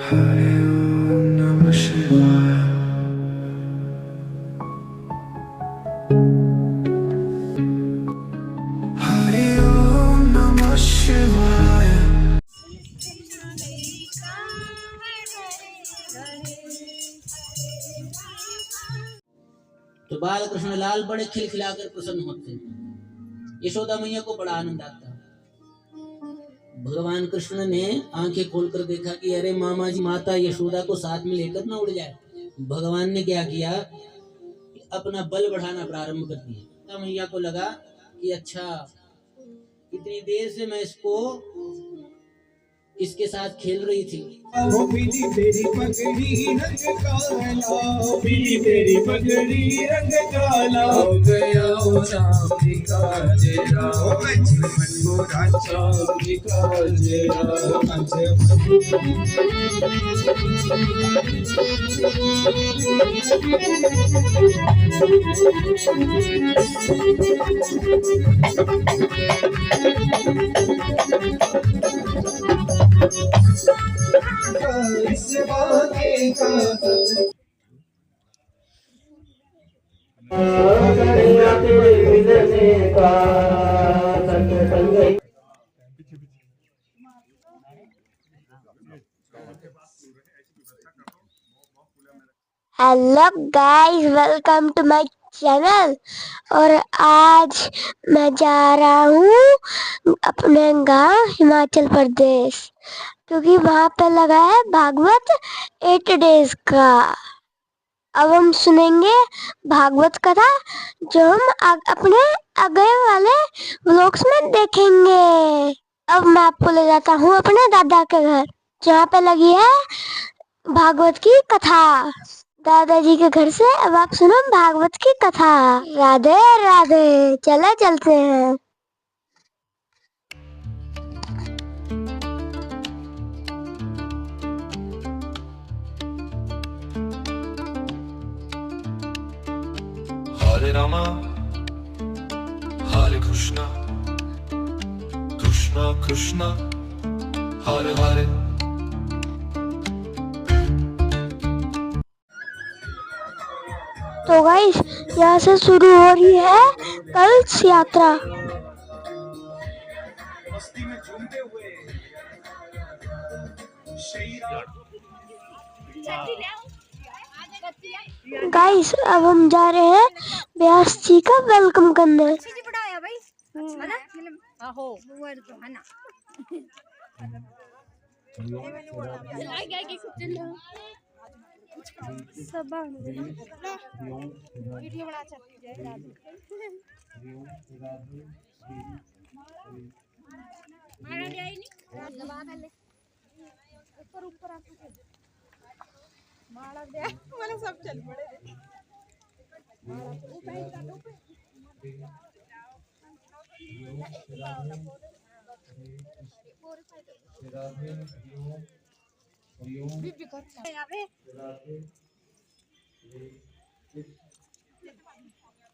Hari Om Namah Shivaya. Hari Om Namah Shivaya. तो बाल कृष्ण लाल बड़े खिलखिलाकर प्रसन्न होते हैं। यशोदा मैया को बड़ा आनंद आता है। भगवान कृष्ण ने आंखें खोलकर देखा कि अरे मामा जी माता यशोदा को साथ में लेकर ना उड़ जाए। भगवान ने क्या किया, अपना बल बढ़ाना प्रारंभ कर दिया। तब मैया को लगा कि अच्छा, इतनी देर से मैं इसके साथ खेल रही थी। पीली तेरी पगड़ी रंग काला, पीली तेरी पगड़ी रंग काला, हो गया ओ राम का जेरा, लक्ष्मण को राजा का जेरा, hello guys, welcome to my channel. और आज मैं जा रहा हूँ अपने गांव हिमाचल प्रदेश, क्योंकि वहाँ पे लगा है भागवत 8 डेज का। अब हम सुनेंगे भागवत कथा, जो हम अपने आगे वाले व्लॉग्स में देखेंगे। अब मैं आपको ले जाता हूँ अपने दादा के घर, जहाँ पे लगी है भागवत की कथा। दादाजी के घर से अब आप सुनो भागवत की कथा। राधे राधे, चलते हैं। Hare Rama, Hare Krishna, Krishna Krishna, Hare Hare. तो गाइस, यहाँ से शुरू हो रही है कलश यात्रा। मस्ती में झूमते हुए गाइस, अब हम जा रहे हैं व्यास जी का वेलकम करने। वीडियो बना सकती है। मैंने सब चल पड़े।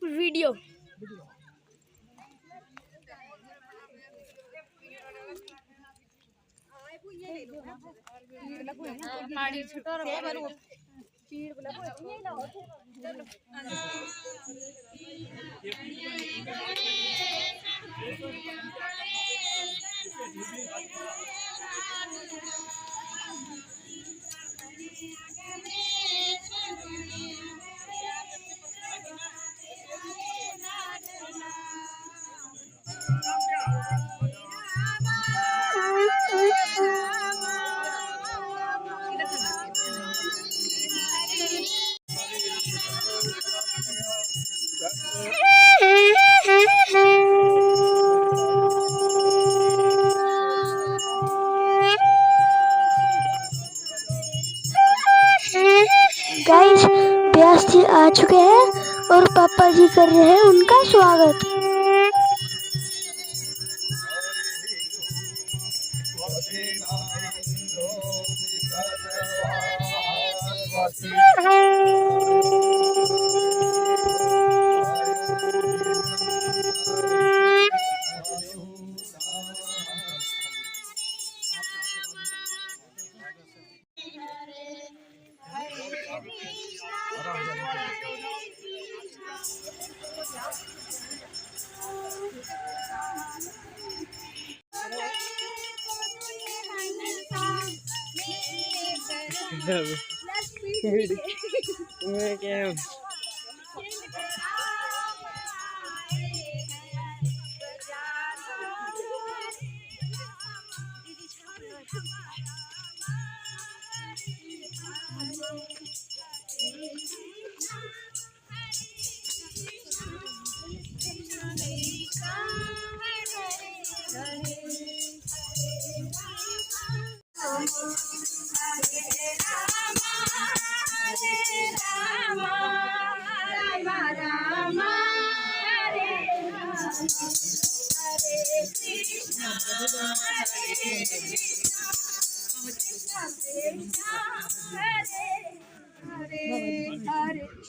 वीडियो गाइस, व्यास जी आ चुके हैं और पापा जी कर रहे हैं उनका स्वागत।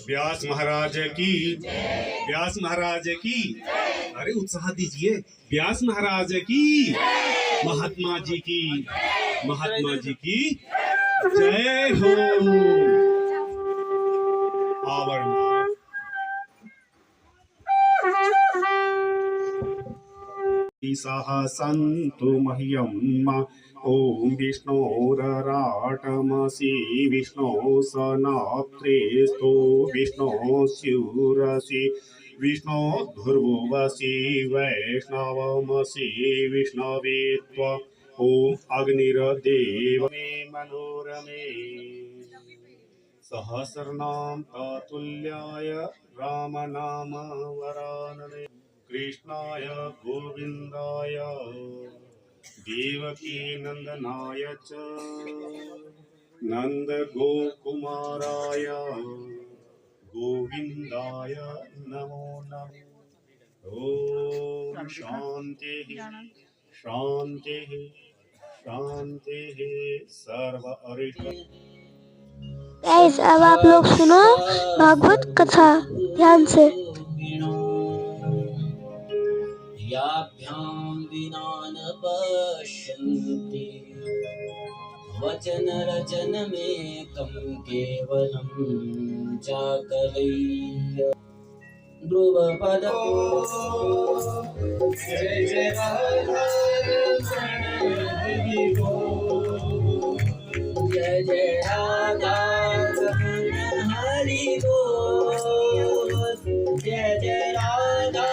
व्यास महाराज की, व्यास महाराज की, अरे उत्साह दीजिए। व्यास महाराज की, महात्मा जी की, महात्मा जी की जय हो। आवरण सह सन्तु मह्यम् ॐ विष्णोरराटमसि विष्णो सनात्रेस्तो विष्णो स्युरसि विष्णो धुर्भुवसि वैष्णवमसि विष्णवे त्वा ॐ अग्निर्देव मे मनोरमे सहस्रनाम ततुल्याय रामनाम वरानने कृष्णाय गोविन्दाय देवकी नंदनाय च नंद गोकुमाराय गोविन्दाय नमो नमः। ओम शांति शांति शांति सर्व अरिष्ट। गाइस अब आप लोग सुनो भागवत कथा ध्यान से। याभ्यां विना न पश्यन्ति वचन रचन में कम केवलम चाकलैः ध्रुवपद जय जय राधा जय जय राधा हरि बोल जय जय राधा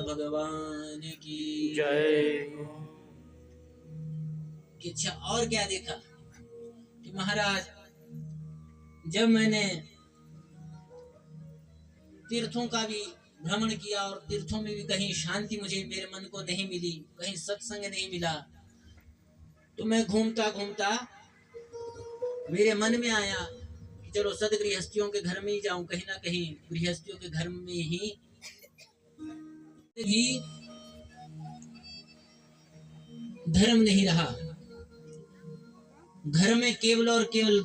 भगवान की जय। अच्छा और क्या देखा कि महाराज जब मैंने तीर्थों का भी भ्रमण किया और तीर्थों में भी कहीं शांति मुझे मेरे मन को नहीं मिली, कहीं सत्संग नहीं मिला, तो मैं घूमता घूमता मेरे मन में आया कि चलो सदगृहस्थियों के घर में ही जाऊं, कहीं ना कहीं गृहस्थियों के घर में ही धर्म नहीं रहा। घर में केवल और केवल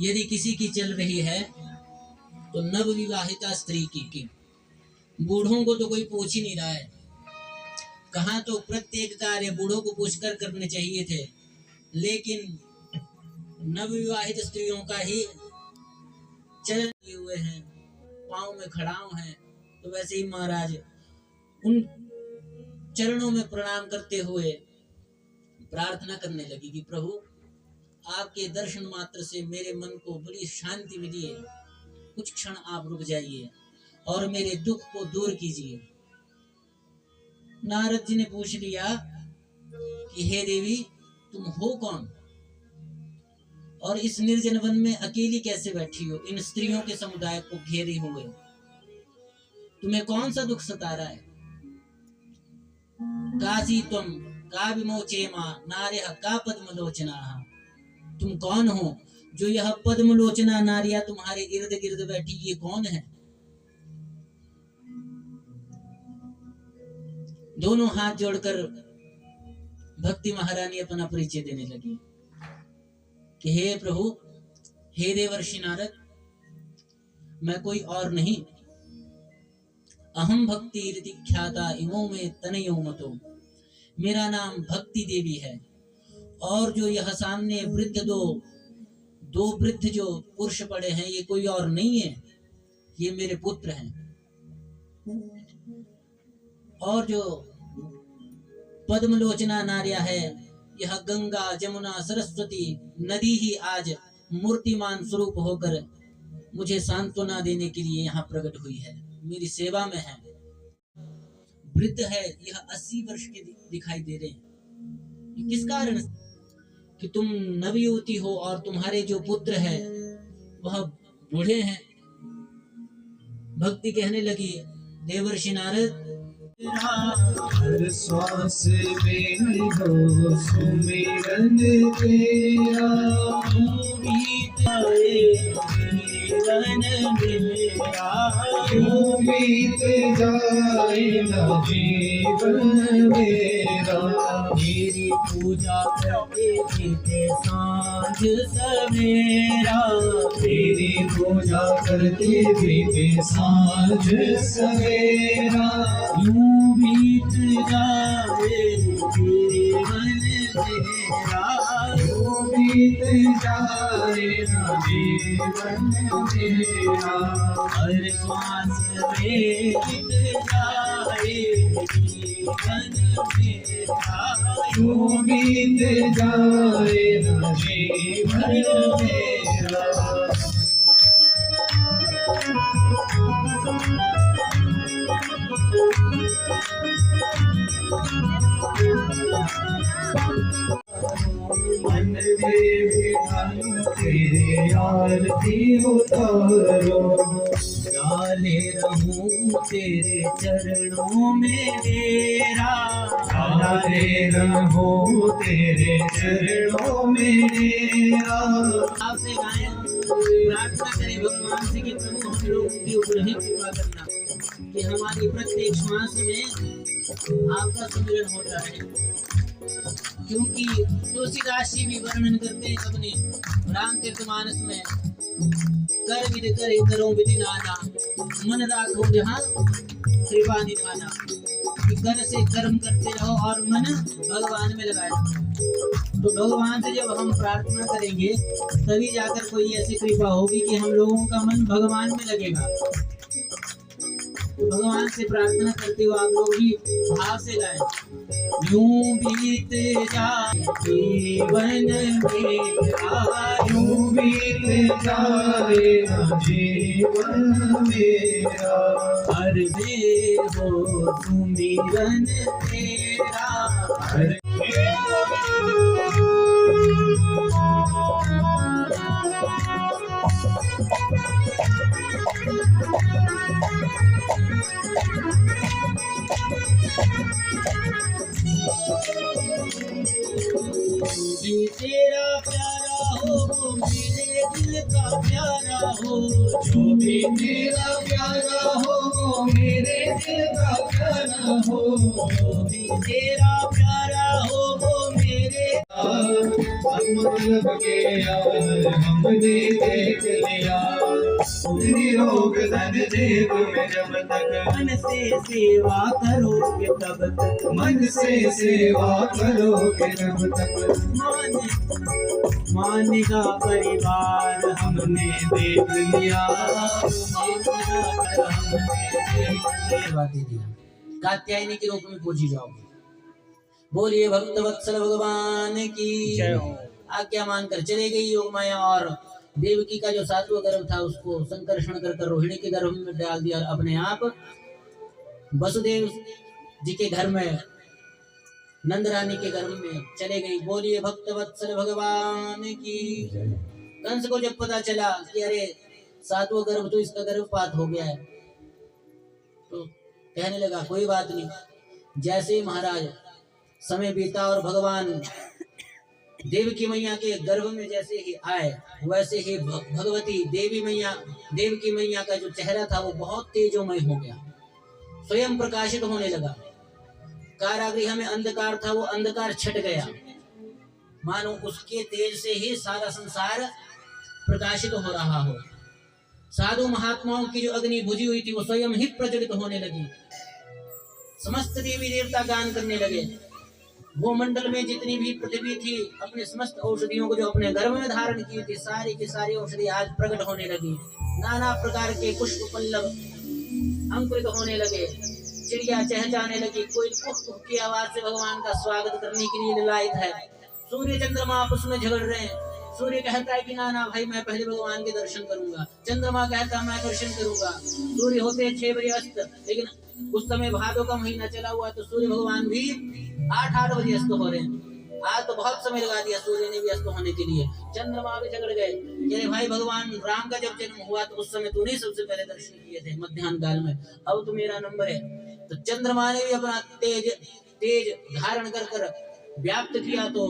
यदि किसी की चल रही है तो नवविवाहिता स्त्री की। बूढ़ों को तो कोई पूछ ही नहीं रहा है। कहाँ तो प्रत्येक कार्य बूढ़ों को पूछकर करने चाहिए थे, लेकिन नवविवाहित स्त्रियों का ही चल हुए हैं, पाँव में खड़ाव हैं। तो वैसे ही महाराज उन चरणों में प्रणाम करते हुए प्रार्थना करने लगी कि प्रभु आपके दर्शन मात्र से मेरे मन को बड़ी शांति मिली है, कुछ क्षण आप रुक जाइए और मेरे दुख को दूर कीजिए। नारद जी ने पूछ लिया कि हे देवी तुम हो कौन और इस निर्जन वन में अकेली कैसे बैठी हो, इन स्त्रियों के समुदाय को घेरे हुए, तुम्हें कौन सा दुख सता रहा है? कासी तुम का विमोचे मां नार्यः का पद्मलोचना, तुम कौन हो जो यह पद्मलोचना नारियां तुम्हारे इर्द गिर्द बैठी, ये कौन है? दोनों हाथ जोड़कर भक्ति महारानी अपना परिचय देने लगी कि हे प्रभु, हे देवर्षि नारद, मैं कोई और नहीं, अहम भक्ति रीति ख्याता इमो में तनयो मतो, मेरा नाम भक्ति देवी है। और जो यह सामने वृद्ध दो दो वृद्ध जो पुरुष पड़े हैं ये कोई और नहीं है, ये मेरे पुत्र हैं। और जो पद्मलोचना नार्या है, यह गंगा जमुना सरस्वती नदी ही आज मूर्तिमान स्वरूप होकर मुझे सांत्वना देने के लिए यहाँ प्रकट हुई है, मेरी सेवा में है। वृद्ध है, यह 80 वर्ष के दिखाई दे रहे हैं। किस कारण? कि तुम नवयुवती हो और तुम्हारे जो पुत्र है वह बूढ़े हैं। भक्ति कहने लगी, देवर्षि नारद हर श्वास में हो सुमिरन तेरा, बीत जाए न जीवन मेरा। मेरी पूजा करते बीते सांझ सवेरा, मेरी पूजा करते बीते सांझ सवेरा। यूं बीत जाए जीवन मेरा, यूं बीत जाए न जीवन मेरा। हर श्वास में बीत जाए जीवन मेरा, यूं बीत जाए न जीवन मेरा। मन में बिठाऊं तेरे आरती उतारो, डाले रहूं तेरे चरणों में मेरा, डाले रहूं तेरे चरणों में मेरा। आपसे गाएं, प्रार्थना करें भगवान से कि प्रभु हम लोगों के ऊपर ही कृपा करना, कि हमारी प्रत्येक श्वास में आपका सुमिरन होता है। क्योंकि तुलसीदास जी भी वर्णन करते हैं अपने रामचरितमानस में, कर विधि करे करो विधि नाना, मन राखो जहाँ कृपा निधाना। कि कर से कर्म करते रहो और मन भगवान में लगाए। तो भगवान से जब हम प्रार्थना करेंगे तभी जाकर कोई ऐसी कृपा होगी कि हम लोगों का मन भगवान में लगेगा। तो भगवान से प्रार्थना करते हुए आप लोग भी भाव से गाएं, यूं बीत जाए जीवन मेरा, यूं बीत जाए जीवन मेरा। हर बेर हो सुमिरन तेरा, हर भी तेरा प्यारा हो, वो मेरे दिल का प्यारा हो। जो भी तेरा प्यारा हो, वो मेरे दिल का प्यारा हो। जो भी तेरा प्यारा हो, वो मेरे मतलब के यार हमने देख लिया। निरोग धन देव में जब तक मन से सेवा करोगे तब तक, मन से सेवा करोगे तब तक मानेगा परिवार हमने देख लिया। कात्यायनी के रूप में पूजी जाओ। बोलिए भक्त वत्सल भगवान की जय हो। आज्ञा मानकर चले गई योग माया और देवकी का जो सातवां गर्भ था उसको संकर्षण कर रोहिणी के गर्भ में डाल दिया। अपने आप वसुदेव जी के घर में, नंद रानी के गर्भ में चले गई। बोलिए भक्त वत्सल भगवान की। कंस को जब पता चला कि अरे सातवां गर्भ तो इसका गर्भपात हो गया है, तो कहने लगा कोई बात नहीं। जैसे ही महाराज समय बीता और भगवान देवकी मैया के गर्भ में जैसे ही आए, वैसे ही भगवती देवकी मैया का जो चेहरा था वो बहुत तेजोमय हो गया, स्वयं प्रकाशित होने लगा। कारागृह में अंधकार था, वो अंधकार छट गया, मानो उसके तेज से ही सारा संसार प्रकाशित हो रहा हो। साधु महात्माओं की जो अग्नि बुझी हुई थी वो स्वयं ही प्रज्वलित होने लगी। समस्त देवी देवता गान करने लगे, भूमंडल में जितनी भी पृथ्वी थी, अपने समस्त औषधियों को जो अपने गर्भ में धारण की थी, सारी की सारी औषधि आज प्रकट होने लगी। नाना प्रकार के पुष्प पल्लव अंकुरित होने लगे, चिड़िया चहचहाने लगी, कोई कुह कुह की आवाज से भगवान का स्वागत करने के लिए ललायत है। सूर्य चंद्रमा आपस में झगड़ रहे हैं। सूर्य कहता है कि ना ना भाई, मैं पहले भगवान के दर्शन करूंगा। चंद्रमा कहता है मैं दर्शन करूंगा। सूर्य होते 6 बजे अस्त, लेकिन उस समय भादों का महीना चला हुआ, तो सूर्य भगवान भी 8 बजे अस्त हो रहे हैं। आज तो बहुत समय लगा दिया सूर्य ने भी अस्त होने के लिए। चंद्रमा भी झगड़ गए, अरे भाई भगवान राम का जब जन्म हुआ तो उस समय तूने सबसे पहले दर्शन किए थे मध्याह्न काल में, अब तो मेरा नंबर है। तो चंद्रमा ने भी अपना तेज धारण कर व्याप्त किया, तो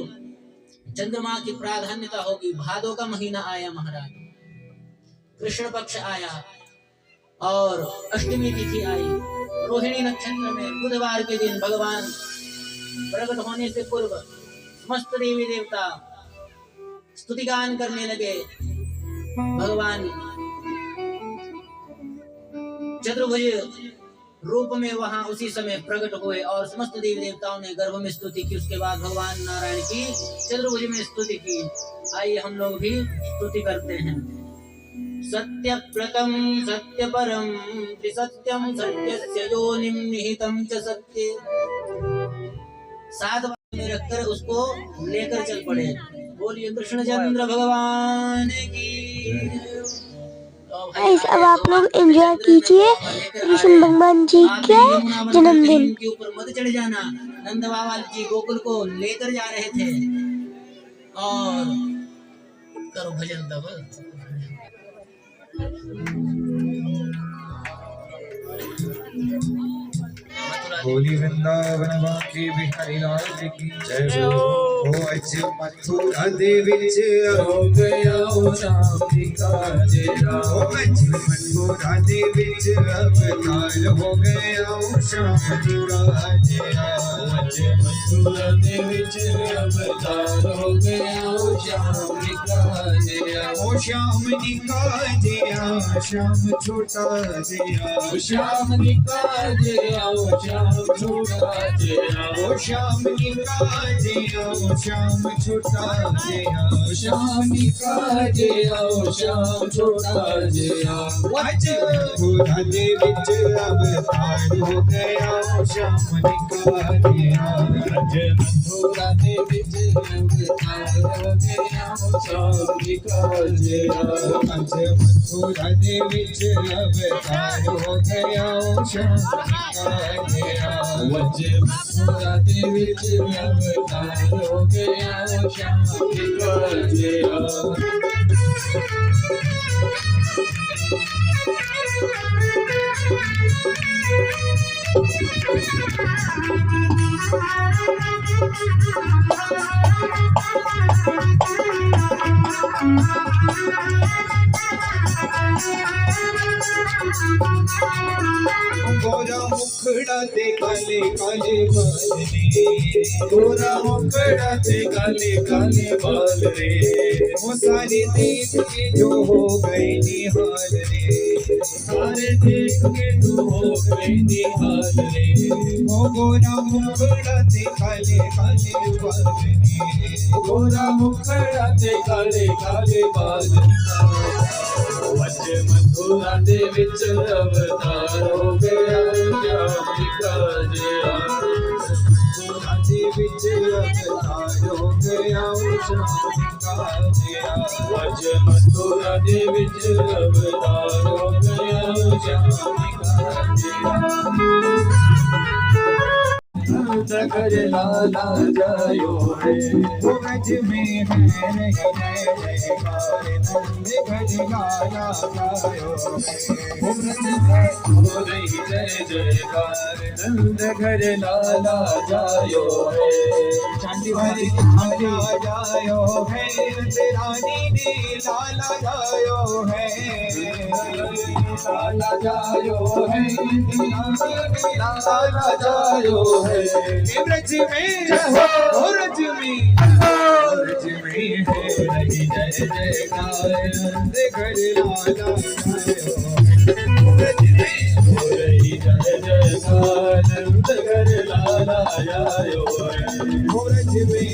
चंद्रमा की प्राधान्यता होगी। भादों का महीना आया महाराज, कृष्ण पक्ष आया और अष्टमी तिथि आई। रोहिणी नक्षत्र में बुधवार के दिन भगवान प्रकट होने से पूर्व समस्त देवी देवता स्तुतिगान करने लगे। भगवान चतुर्भुज रूप में वहां उसी समय प्रकट हुए और समस्त देवी देवताओं ने गर्भ में स्तुति की। उसके बाद भगवान नारायण की चतुर्भुज में स्तुति की। आइए हम लोग भी स्तुति करते हैं। सत्यव्रतम सत्यपरम त्रिसत्यम सत्यस्य योनिम निहितम च सत्ये। 7 में रखकर उसको लेकर चल पड़े। बोलिए कृष्णचंद्र भगवान की। गाइस अब आप लोग एंजॉय कीजिए कृष्ण भगवान जी के जन्मदिन के ऊपर मत चढ़ जाना। नंद बाबा जी गोकुल को लेकर जा रहे थे और करो भजन तब। बोली वृंदावन बाकी बिहारी लाल की जय हो। अज मथुरा दे विच हो गया राम जी का जेरा। अज मथुरा दे विच अवतार हो गया श्याम जी का जेरा। अज मथुरा दे विच अवतार हो गया श्याम जी का जेरा। ओ श्याम जी का जेरा, श्याम छोटा जेरा। श्याम जी का जेरा, श्याम छोटा जेरा। ओ श्याम जी का जेरा, श्याम छोटा जेरा। श्याम जी का जेरा, श्याम छोटा जेरा। अज मथुरा दे विच अवतार हो गया श्याम जी का जेरा। अज मथुरा दे विच अवतार हो गया श्याम जी का जेरा। अज मथुरा दे विच अवतार हो गया श्याम जी का जेरा। अज मथुरा दे विच अवतार हो गया श्याम जी का जेरा। गोरा मुखड़ा ते काले काले बाल रे। गोरा मुखड़ा ते काले काले बाल रे। वो सारे देख के जो हो गए निहाल रे। सारे देख के जो हो गए निहाल रे। वो गोरा मुखड़ा ते काले काले बाल रे। गोरा मुखड़ा ते काले काले बाल रे। अज मथुरा दे विच अवतार हो गया श्याम जी का जेरा। मथुरा दे विच अवतार हो गया श्याम जी का जेरा। अज मथुरा दे विच अवतार हो गया श्याम जी का जेरा। नगर लाला जायो है वो ब्रज में है नहीं जयकार। नंद घर लाला जायो है वो ब्रज में हो रही जय जयकार। नंद घर लाला जायो है। चांदी वाली लाला जायो है। रानी ने लाला जायो है। लाला जायो है। लाला जायो है। ब्रज में हो ब्रज में है रही जय जयकार। नंद घर लाला जायो है। ब्रज में हो रही जय जयकार। नंद घर लाला आयो हो रज में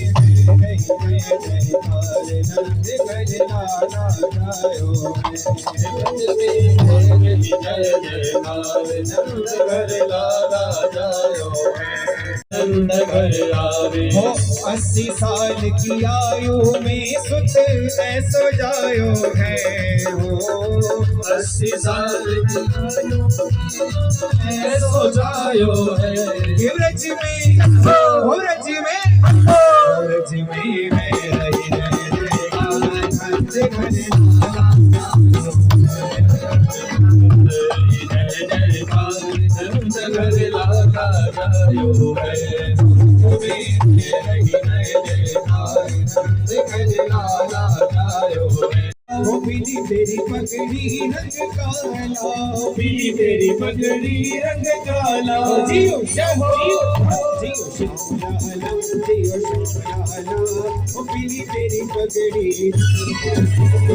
जय जयकार नंद घर लाला आयो रज में जय जयकार नंद घर लाला आयो नंद घर आवे हो 80 साल की आयु में सुत ऐसो जायो है हो 80 साल की आयु ऐसो जायो है रज में हो रज में मैं रही नंद घर नंद घर लाला जायो है पीली तेरी पगड़ी रंग काला पीली तेरी पगड़ी रंग काला जियो जियो शुक्राला जियो शुक्राला ओ पीली तेरी पगड़ी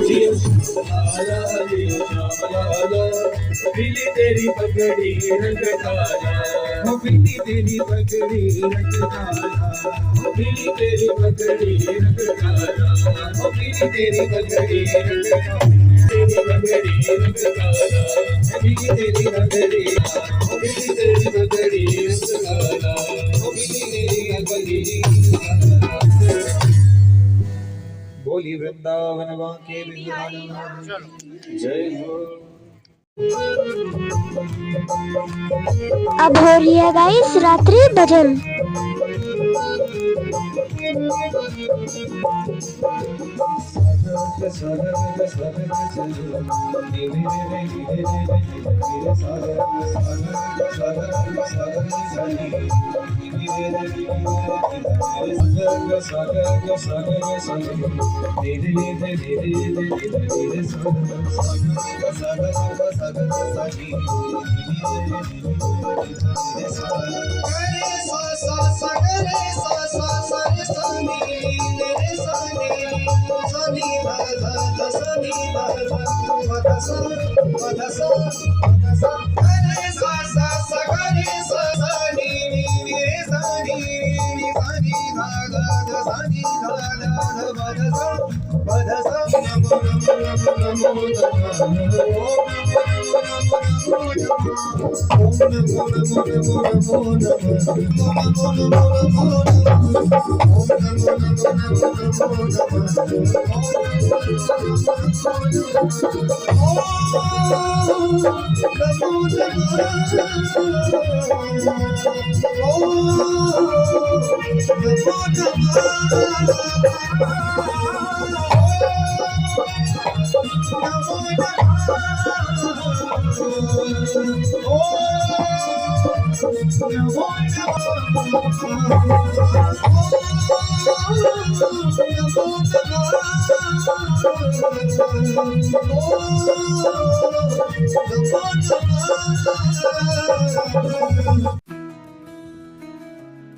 जियो शुक्राला जियो शुक्राला पीली तेरी पगड़ी रंग काला ओ पीली तेरी पगड़ी रंग काला ओ पीली तेरी पगड़ी रंग काला ओ पीली तेरी पगड़ी रंग काला तेरी पगड़ी रंग काला पीली तेरी पगड़ी ओ पीली तेरी पगड़ी रंग काला ओ पीली तेरी पगड़ी बोली वृंदावन बांके बिहारी जय हो। अब हो रही है गाइस रात्रि भजन।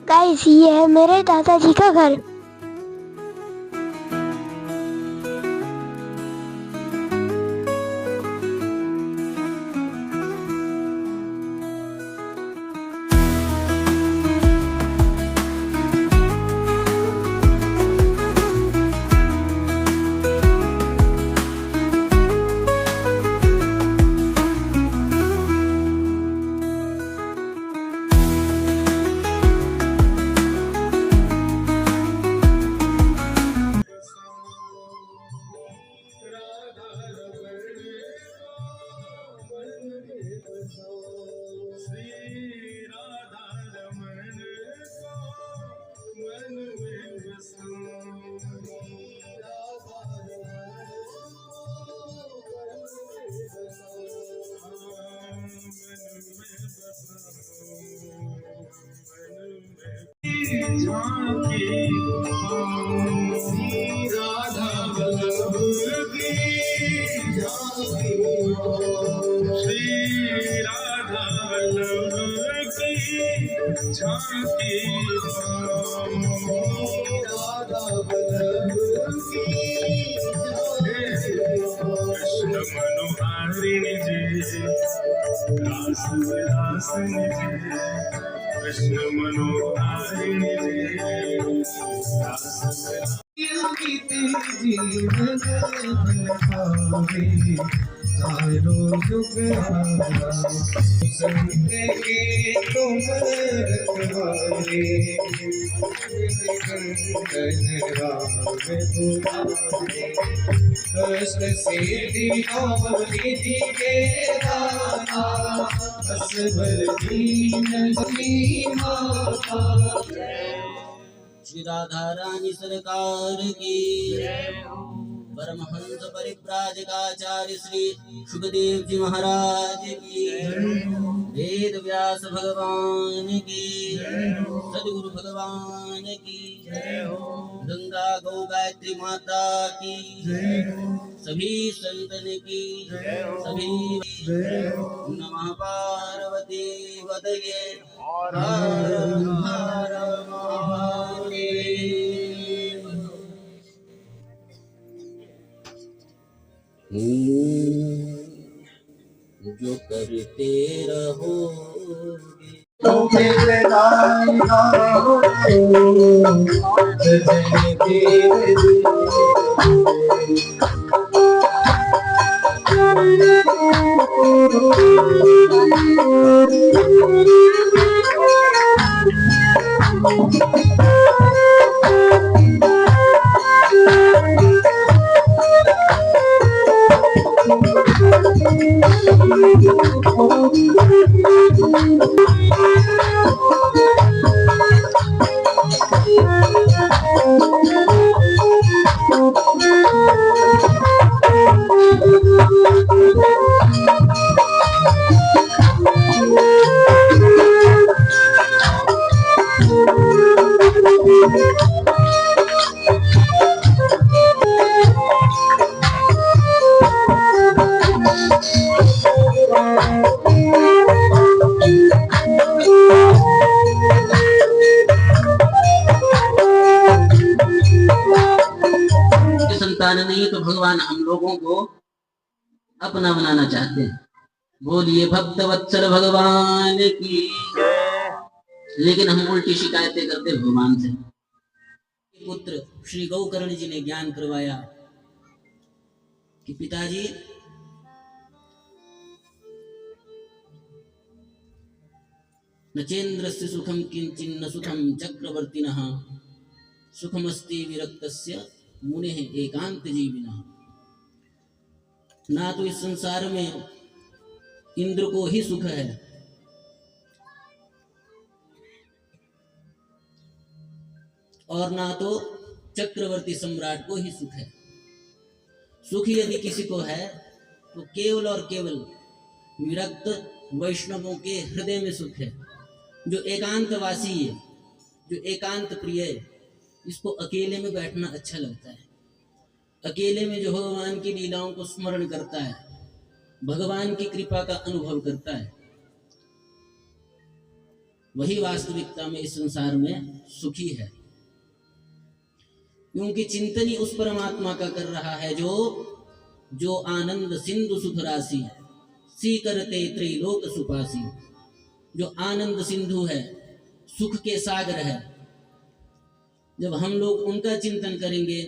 गाइस ये है मेरे दादाजी का घर। कृष्ण मनोहारिणी जीवन पावे चारों युग संत के तुम रखवारे कंदन राम तुम्हारे कष्ट से दीनावली के दाता असबर दीन माता। श्री राधा रानी सरकार की, परमहंस परिव्राजकाचार्य श्री सुखदेव जी महाराज की, वेद व्यास भगवान की, सदगुरु भगवान की, गंगा गौ गायत्री माता की, सभी संतन की, सभी नमः पार्वती वदये हर हर महादेव। जो करते रहोगे तो मेरे राधा जय देव संतान नहीं तो भगवान हम लोगों को अपना बनाना चाहते हैं। बोलिए भक्त वत्सल भगवान की। लेकिन हम उल्टी शिकायतें करते भगवान से। पुत्र श्री गौकर्ण जी ने ज्ञान करवाया कि पिताजी नचेन्द्रस्य सुखम किंचिन्न सुखम चक्रवर्तिनः सुखमस्ति विरक्तस्य मुनेः एकांत जीविनः। ना तो इस संसार में इंद्र को ही सुख है और ना तो चक्रवर्ती सम्राट को ही सुख है। सुख यदि किसी को है तो केवल और केवल विरक्त वैष्णवों के हृदय में सुख है। जो एकांतवासी है, जो एकांत प्रिय है, इसको अकेले में बैठना अच्छा लगता है। अकेले में जो भगवान की लीलाओं को स्मरण करता है, भगवान की कृपा का अनुभव करता है, वही वास्तविकता में इस संसार में सुखी है। क्योंकि चिंतन ही उस परमात्मा का कर रहा है जो आनंद सिंधु सुख राशि सी करते त्रैलोक सुपासी। जो आनंद सिंधु है, सुख के सागर है। जब हम लोग उनका चिंतन करेंगे,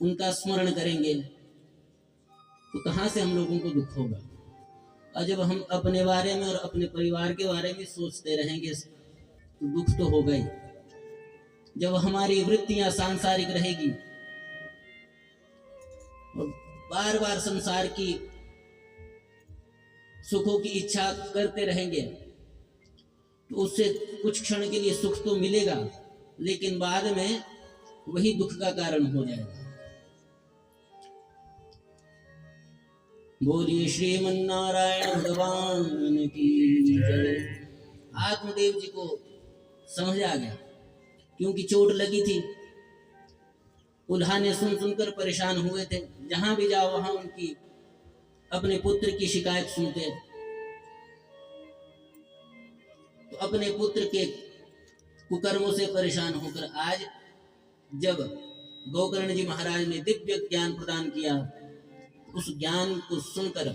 उनका स्मरण करेंगे, तो कहाँ से हम लोगों को दुख होगा। और जब हम अपने बारे में और अपने परिवार के बारे में सोचते रहेंगे तो दुख तो होगा ही। जब हमारी वृत्तियां सांसारिक रहेगी और बार बार संसार की सुखों की इच्छा करते रहेंगे तो उससे कुछ क्षण के लिए सुख तो मिलेगा, लेकिन बाद में वही दुख का कारण हो जाएगा। बोलिए श्रीमन्नारायण भगवान की जय। आत्मदेव जी को समझ आ गया, क्योंकि चोट लगी थी। उल्हाने सुन सुनकर परेशान हुए थे। जहां भी जाओ वहां उनकी अपने पुत्र की शिकायत सुनते। तो अपने पुत्र के कुकर्मों से परेशान होकर आज जब गौकर्ण जी महाराज ने दिव्य ज्ञान प्रदान किया, उस ज्ञान को सुनकर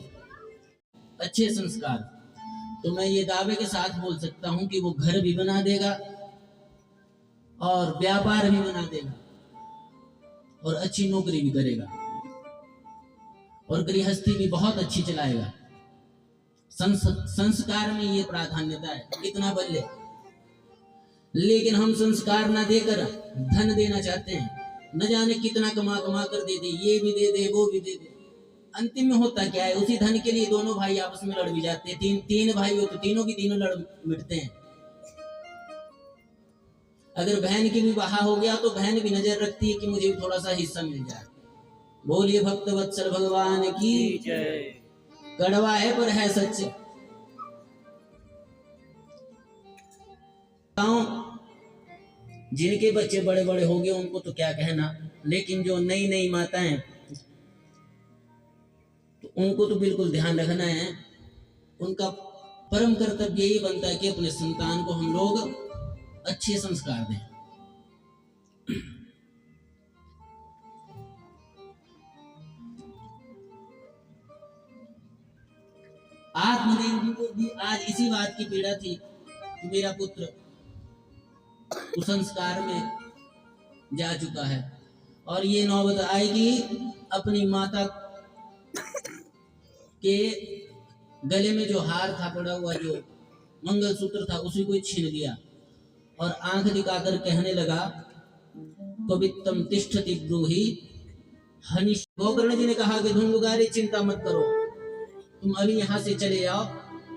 अच्छे संस्कार तो मैं ये दावे के साथ बोल सकता हूं कि वो घर भी बना देगा और व्यापार भी बना देगा और अच्छी नौकरी भी करेगा और गृहस्थी भी बहुत अच्छी चलाएगा। संस्कार में ये प्राधान्यता है, इतना बल है। लेकिन हम संस्कार ना देकर धन देना चाहते हैं, न जाने कितना कमा कमा कर दे दे, ये भी दे दे वो भी दे दे। अंतिम में होता क्या है, उसी धन के लिए दोनों भाई आपस में लड़ भी जाते हैं। तीन भाई हो तो तीनों की तीनों लड़ मिटते हैं। अगर बहन की भी विवाह हो गया तो बहन भी नजर रखती है कि मुझे भी थोड़ा सा हिस्सा मिल जाए। बोलिए भक्त वत्सल भगवान की जय। कड़वा है पर है सच। जिनके बच्चे बड़े बड़े हो गए उनको तो क्या कहना, लेकिन जो नई नई माताएं तो उनको तो बिल्कुल ध्यान रखना है। उनका परम कर्तव्य यही बनता है कि अपने संतान को हम लोग अच्छे संस्कार दें। आत्मदेव जी को भी आज इसी बात की पीड़ा थी कि मेरा पुत्र कुसंस्कार में जा चुका है और ये नौबत आएगी अपनी माता के गले में जो हार था पड़ा हुआ, जो मंगलसूत्र था, उसी को छीन लिया और आंख दिखाकर कहने लगा कवित्तम तिष्ठति ब्रूहि हनिश। गोकर्ण जी ने कहा कि धुंधुकारी चिंता मत करो, तुम अभी यहाँ से चले जाओ।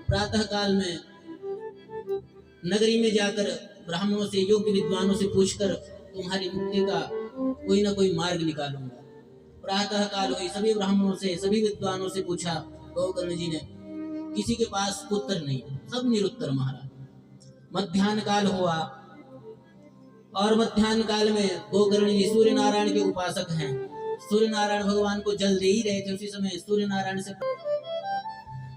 प्रातः काल में नगरी में जाकर ब्राह्मणों से, योग्य विद्वानों से पूछकर तुम्हारी मुक्ति का कोई ना कोई मार्ग निकालूंगा। प्रातः काल हुई, सभी ब्राह्मणों से, सभी विद्वानों से पूछा। गोकर्ण जी ने, किसी के पास उत्तर नहीं, सब निरुत्तर महाराज। मध्याह्न काल हुआ और मध्याह्न काल में गोकर्ण जी सूर्य नारायण के उपासक हैं। सूर्य नारायण भगवान को जल दे ही रहे थे। उसी समय सूर्य नारायण से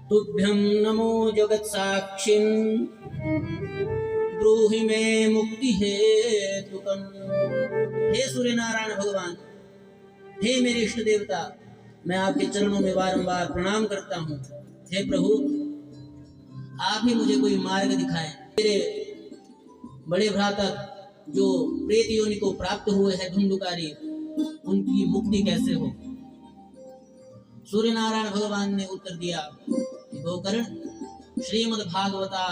तुभ्यं नमो जगत साक्षिन् ब्रूहि मे मुक्ति हेतुकम्। हे सूर्य नारायण भगवान, हे मेरे इष्ट देवता, मैं आपके चरणों में बारंबार प्रणाम करता हूँ। हे प्रभु, आप ही मुझे कोई मार्ग दिखाएं। मेरे बड़े भ्राता जो प्रेत योनि को प्राप्त हुए हैं धुंधुकारी, उनकी मुक्ति कैसे हो। सूर्य नारायण भगवान ने उत्तर दिया, गोकर्ण, श्रीमद् भागवता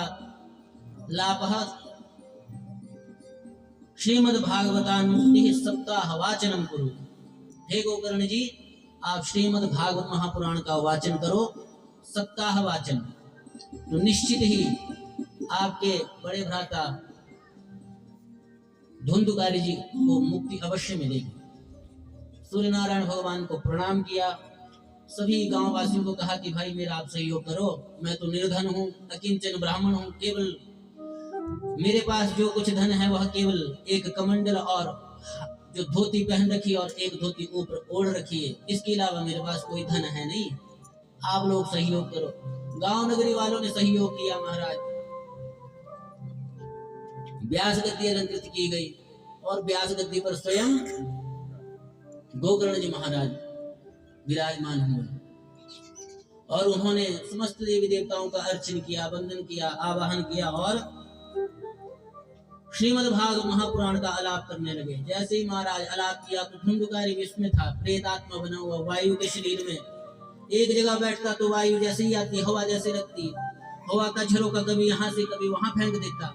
लापः श्रीमद् भागवतान् मुक्ति सप्ताह वाचनम कुरु। हे गोकर्ण जी, आप श्रीमद् भागवत महापुराण का वाचन करो, सप्ताह वाचन, तो निश्चित ही आपके बड़े भ्राता धुंधुकारी जी को मुक्ति अवश्य मिलेगी। सूर्य नारायण भगवान को प्रणाम किया। सभी गांव वासियों को कहा कि भाई मेरा आप सहयोग करो, मैं तो निर्धन हूँ, अकिंचन ब्राह्मण हूँ, केवल मेरे पास जो कुछ धन है वह केवल एक कमंडल और जो धोती पहन रखी और एक धोती ऊपर ओढ़ रखी है, इसके अलावा मेरे पास कोई धन है नहीं। आप लोग सहयोग करो। गांव नगरी वालों ने सहयोग किया। महाराज व्यास गद्दी अलंकृत की गई और व्यास गद्दी पर स्वयं गोकर्ण जी महाराज विराजमान हुए और उन्होंने समस्त देवी देवताओं का अर्चन किया, वंदन किया, आवाहन किया और श्रीमद् भागवत महापुराण का आलाप करने लगे। जैसे ही महाराज आलाप किया तो धुंधुकारी विस्मय था, प्रेतात्मा बना हुआ वायु के शरीर में। एक जगह बैठता तो वायु जैसे ही आती, हवा जैसे लगती, हवा का झरोका कभी यहाँ से कभी वहां फेंक देता,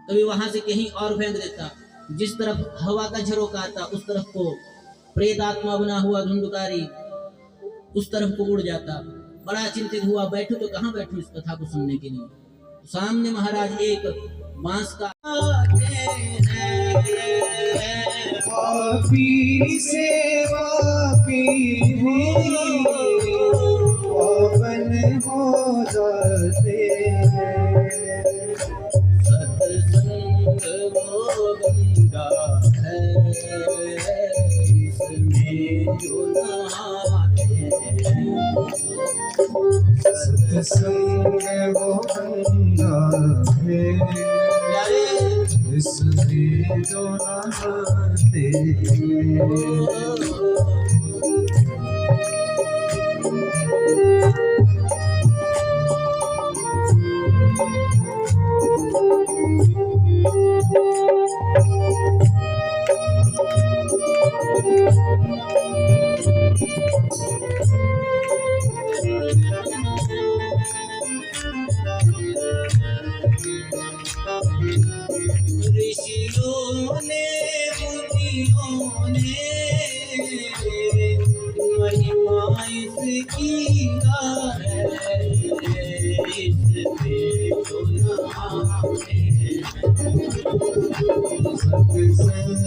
कभी वहां से कहीं और फेंक देता। जिस तरफ हवा का झरोका आता उस तरफ को प्रेतात्मा बना हुआ धुंधुकारी उस तरफ को उड़ जाता। बड़ा चिंतित हुआ, बैठू तो कहाँ बैठू इस कथा को सुनने के लिए। सामने महाराज एक बांस का पापी सेवा की पावन हो जाते हैं। सत्संग वो गंगा है, इसमें जो नहाते हैं। सत्संग वो गंगा है, इसमें जो नहाते हैं। गोपियों ने महिमा इसकी है, इसमें जो नहाते हैं। सत्संग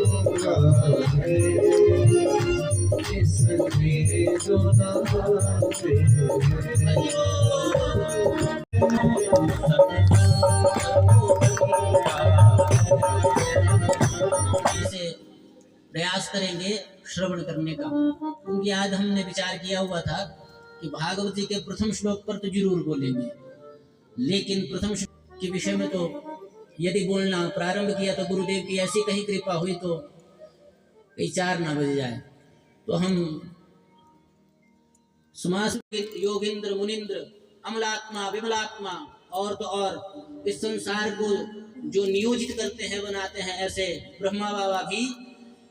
होगा है, इसमें जो नहाते इसे प्रयास करेंगे श्रवण करने का, क्योंकि आज हमने विचार किया हुआ था कि भागवत जी के प्रथम श्लोक पर तो जरूर बोलेंगे, लेकिन प्रथम श्लोक के विषय में तो यदि बोलना प्रारंभ किया तो गुरुदेव की ऐसी कहीं कृपा हुई तो कई 4 न बज जाए। तो हम समास योगेंद्र मुनिंद्र अमलात्मा विमलात्मा और तो और इस संसार को जो नियोजित करते हैं बनाते हैं, ऐसे ब्रह्मा बाबा भी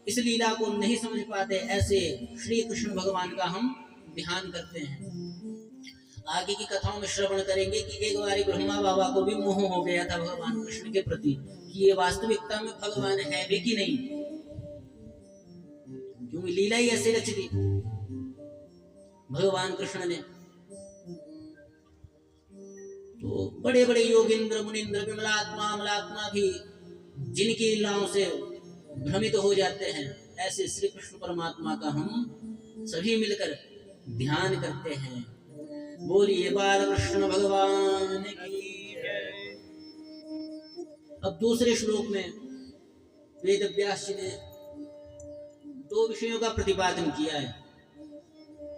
इस लीला को नहीं समझ पाते, ऐसे श्री कृष्ण भगवान का हम ध्यान करते हैं। आगे की कथाओं में श्रवण करेंगे कि एक बारी ब्रह्मा बाबा को भी मोह हो गया था भगवान कृष्ण के प्रति कि ये वास्तविकता में भगवान है भी कि नहीं, क्योंकि लीला ही ऐसे रच दी भगवान कृष्ण ने। तो बड़े बड़े योगेंद्र मुनिंद्र विमलात्मा अमलात्मा भी जिनकी लीलाओं से भ्रमित हो जाते हैं, ऐसे श्री कृष्ण परमात्मा का हम सभी मिलकर ध्यान करते हैं। बोलिए बाल कृष्ण भगवान की जय। अब दूसरे श्लोक में वेद व्यास जी ने 2 विषयों का प्रतिपादन किया है।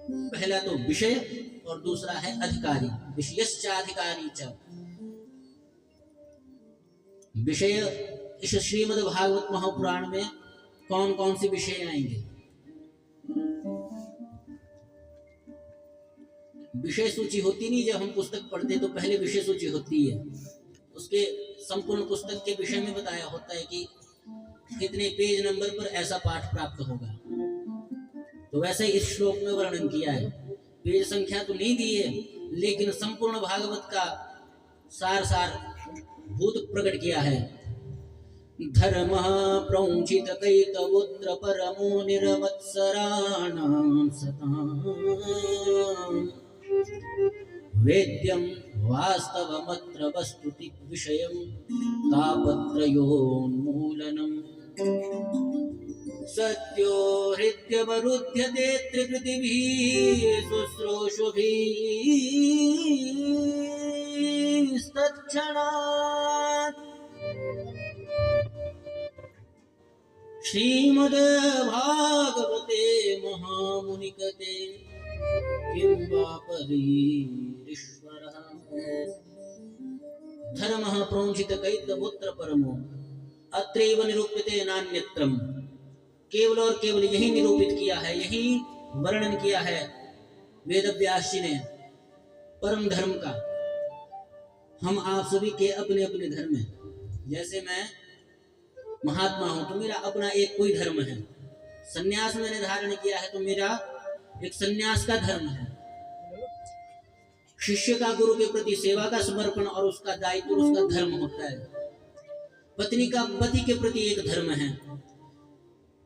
पहला तो विषय और दूसरा है अधिकारी, विषयश्चाधिकारी च। विषय इस श्रीमद् भागवत महापुराण में कौन कौन से विषय आएंगे? विषय सूची होती नहीं, जब हम पुस्तक पढ़ते तो पहले विषय सूची होती है, उसके संपूर्ण पुस्तक के विषय में बताया होता है कि कितने पेज नंबर पर ऐसा पाठ प्राप्त होगा। तो वैसे इस श्लोक में वर्णन किया है, पेज संख्या तो नहीं दी है, लेकिन संपूर्ण भागवत का सार भूत प्रकट किया है। धर्म प्रौंचित कैतवोत्र परमो निरवत्सराणां सतां वेद्यं वास्तवमत्र वस्तुति विषयं तापत्रयोन्मूलनम् सत्यो हृद्यवरुध्यते त्रिकृतिभिः शुश्रूषुभिस्तत्क्षणात् श्रीमद्भागवते महामुनिकते किं वा परीरीश्वरः। धर्मः प्रोञ्चितकैतवोत्र परमो अत्रैव निरूप्यते नान्यत्रम्। केवल और केवल यही निरूपित किया है, यही वर्णन किया है वेद व्यास जी ने परम धर्म का। हम आप सभी के अपने अपने धर्म हैं। जैसे मैं महात्मा हूं तो मेरा अपना एक कोई धर्म है, सन्यास मैंने धारण किया है तो मेरा एक सन्यास का धर्म है। शिष्य का गुरु के प्रति सेवा का समर्पण और उसका दायित्व उसका धर्म होता है। पत्नी का पति के प्रति एक धर्म है,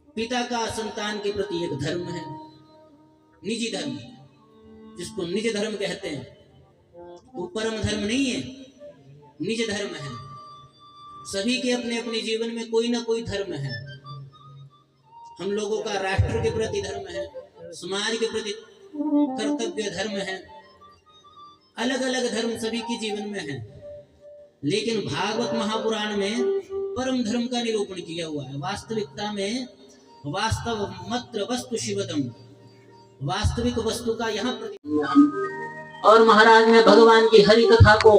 पिता का संतान के प्रति एक धर्म है, निजी धर्म, जिसको निज धर्म कहते हैं। वो परम धर्म नहीं है, निज धर्म है। सभी के अपने अपने जीवन में कोई ना कोई धर्म है। हम लोगों का राष्ट्र के प्रति धर्म है, समाज के प्रति कर्तव्य धर्म है, अलग अलग धर्म सभी के जीवन में है। लेकिन भागवत महापुराण में परम धर्म का निरूपण किया हुआ है। वास्तविकता में वास्तव मात्र वस्तु शिवदम, वास्तविक वस्तु का यहाँ और महाराज मैं भगवान की हरि कथा को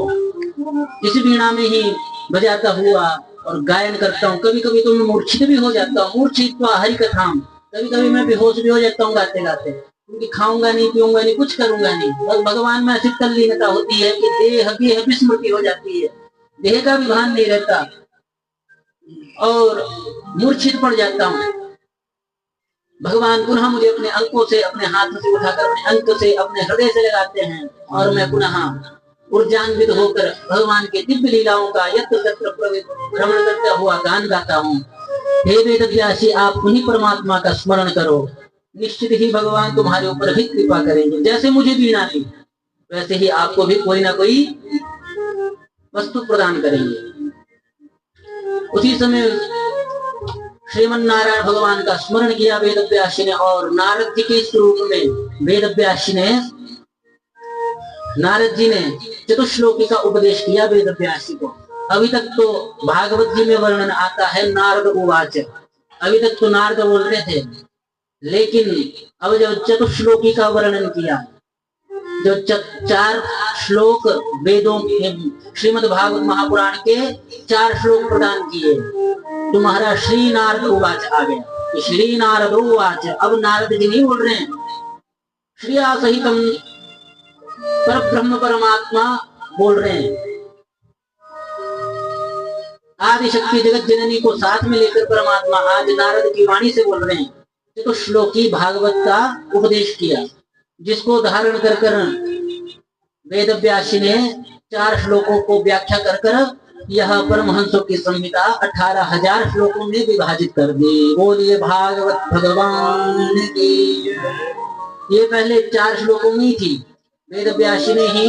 इस वीणा में ही बजाता हुआ और गायन करता हूँ। कभी कभी तो मैं मूर्छित भी हो जाता हूँ, मूर्छित हरि कथा। कभी कभी मैं बेहोश भी हो जाता हूँ गाते गाते, क्योंकि खाऊंगा नहीं, पीऊंगा नहीं, कुछ करूंगा नहीं। और भगवान में ऐसी तल्लीनता होती है कि देह विस्मृति हो जाती है, देह का भी भान नहीं रहता और मूर्छित पड़ जाता हूँ। भगवान पुनः मुझे अपने अंकों से, अपने हाथ से उठाकर अपने अंक से, अपने हृदय से लगाते हैं और मैं पुनः ऊर्जान्वित होकर भगवान के दिव्य लीलाओं का यत्र तत्र भ्रमण करता हुआ गान गाता हूँ। हे वेद व्यासी, आप उन्हीं परमात्मा का स्मरण करो, निश्चित ही भगवान तुम्हारे ऊपर भी कृपा करेंगे। जैसे मुझे वीणा दी वैसे ही आपको भी कोई ना कोई वस्तु प्रदान करेंगे। उसी समय श्रीमन नारायण भगवान का स्मरण किया वेद व्यासी ने, और नारद जी के स्वरूप में वेद व्यासी ने, नारद जी ने चतुश्लोकी का उपदेश किया वेद व्यासी को। अभी तक तो भागवत जी में वर्णन आता है नारद उवाच, अभी तक तो नारद बोल रहे थे, लेकिन अब जब चतुश्लोकी का वर्णन किया, जो 4 श्लोक वेदों श्रीमद् भागवत महापुराण के 4 श्लोक प्रदान किए, तुम्हारा श्री नारद उवाच आ गया। श्री नारद उवाच, अब नारद जी नहीं बोल रहे हैं, श्रिया सहितम पर ब्रह्म परमात्मा बोल रहे हैं। आदि शक्ति जगत जननी को साथ में लेकर परमात्मा आज नारद की वाणी से बोल रहे हैं। तो श्लोकी भागवत का उपदेश किया, जिसको धारण कर कर वेद व्यासी ने 4 श्लोकों को व्याख्या कर कर यह परमहंसों की संहिता 18,000 श्लोकों में विभाजित कर दी। बोलिए भागवत भगवान की। ये पहले 4 श्लोकों में ही थी, वेद व्यासी ने ही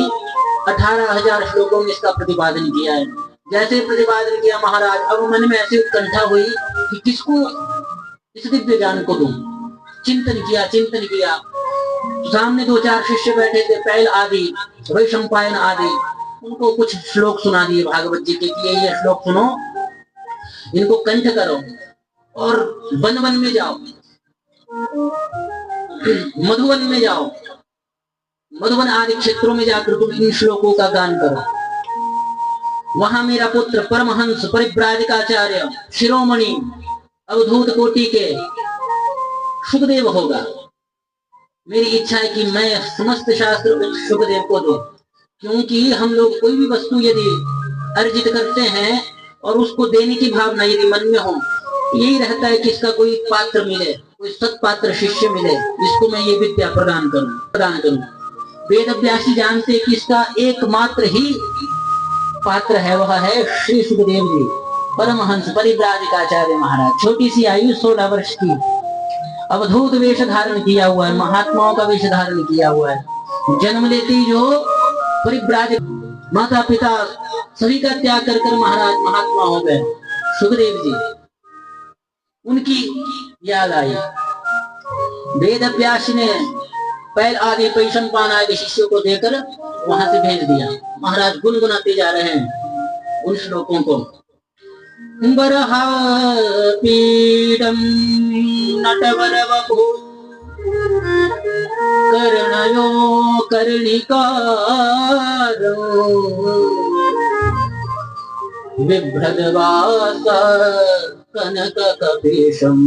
18,000 श्लोकों में इसका प्रतिपादन किया है। जैसे प्रतिपादन किया महाराज, अब मन में ऐसी उत्कंठा हुई कि किसको इस दिव्य ज्ञान को दूं। चिंतन किया, सामने 2-4 शिष्य बैठे थे, पैल आदि, वैशंपायन आदि, उनको कुछ श्लोक सुना दिए भागवत जी के कि ये श्लोक सुनो, इनको कंठ करो और वन वन में जाओ, मधुवन में जाओ, मधुवन आदि क्षेत्रों में जाकर तुम इन श्लोकों का गान करो। वहां मेरा पुत्र परमहंस परिव्राजकाचार्य शिरोमणि अवधूत कोटि के सुखदेव होगा। मेरी इच्छा है कि मैं समस्त शास्त्र सुखदेव को दूं, क्योंकि हम लोग कोई भी वस्तु यदि अर्जित करते हैं और उसको देने की भावना यदि मन में हो, यही रहता है कि इसका कोई पात्र मिले, कोई सत्पात्र शिष्य मिले, जिसको मैं ये विद्या प्रदान करूं। वेद व्यासी जानते कि इसका एकमात्र ही पात्र है, वह है श्री सुखदेव जी, परमहंस परिव्राजकाचार्य महाराज। छोटी सी आयु 16 वर्ष की, अवधूत वेश धारण किया हुआ है, महात्माओं का वेश धारण किया हुआ है। जन्म लेती जो परिव्राज माता पिता सभी का त्याग कर कर महाराज महात्मा हो गए सुखदेव जी, उनकी याद आई। वेद व्यास ने पैल आदि पैशंपान आदि शिष्यों को देकर वहां से भेज दिया। महाराज गुनगुनाते जा रहे हैं उन श्लोकों को। बरहा पीडम नटवर वपु कर्णयो कर्णिकारो बिभ्रदवास कनक कपीशम